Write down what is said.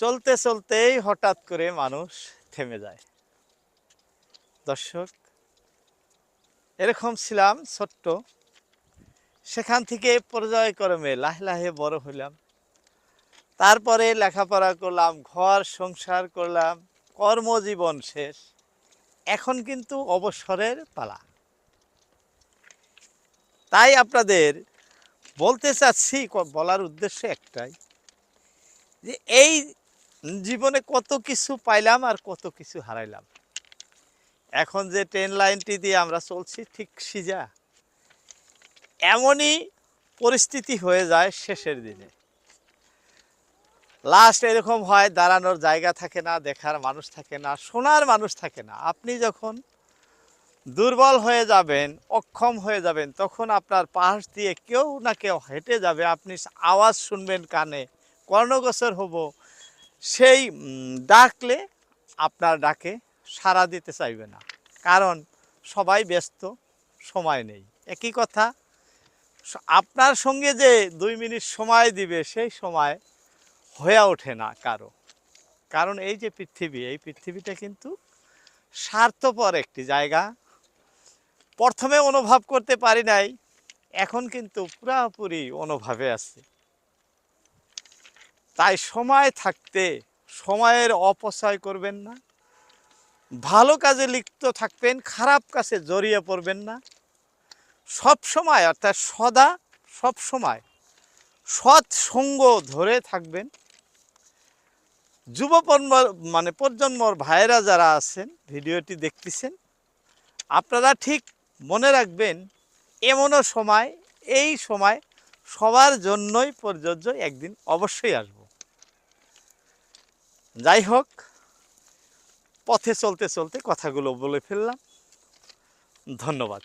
চলতে চলতেই হঠাৎ করে মানুষ থেমে যায়। দর্শক, এরকম ছিলাম ছোট্ট, সেখান থেকে পর্যায়ক্রমে লাহে লাহে বড় হইলাম। তারপরে লেখাপড়া করলাম, ঘর সংসার করলাম, কর্মজীবন শেষ। এখন কিন্তু অবসরের পালা। তাই আপনাদের বলতে চাচ্ছি, বলার উদ্দেশ্য একটাই, যে এই জীবনে কত কিছু পাইলাম আর কত কিছু হারাইলাম। এখন যে ট্রেন লাইনটি দিয়ে আমরা চলছি, ঠিক সিজা এমনই পরিস্থিতি হয়ে যায় শেষের দিনে। লাস্ট এরকম হয়, দাঁড়ানোর জায়গা থাকে না, দেখার মানুষ থাকে না, শোনার মানুষ থাকে না। আপনি যখন দুর্বল হয়ে যাবেন, অক্ষম হয়ে যাবেন, তখন আপনার পাশ দিয়ে কেউ না কেউ হেঁটে যাবে, আপনি আওয়াজ শুনবেন কানে, কর্ণগোচর হব, সেই ডাকলে আপনার ডাকে সাড়া দিতে চাইবে না, কারণ সবাই ব্যস্ত, সময় নেই। একই কথা, আপনার সঙ্গে যে 2 মিনিট সময় দিবে, সেই সময় হয়ে ওঠে না কারো। কারণ এই যে পৃথিবী, এই পৃথিবীটা কিন্তু স্বার্থপর একটি জায়গা। প্রথমে অনুভব করতে পারি নাই, এখন কিন্তু পুরাপুরি অনুভবে আছে। তাই সময় থাকতে সময়ের অপচয় করবেন না, ভালো কাজে লিপ্ত থাকবেন, খারাপ কাজে জড়িয়ে পড়বেন না। সব সময়, অর্থাৎ সদা সব সময় সৎ সঙ্গ ধরে থাকবেন। প্রজন্মর ভাইয়েরা যারা আছেন, ভিডিওটি দেখতেছেন, আপনারা ঠিক মনে রাখবেন, এমনও সময়, এই সময় সবার জন্যই প্রযোজ্য, একদিন অবশ্যই আসব। যাই হোক, পথে চলতে চলতে কথাগুলো বলে ফেললাম। ধন্যবাদ।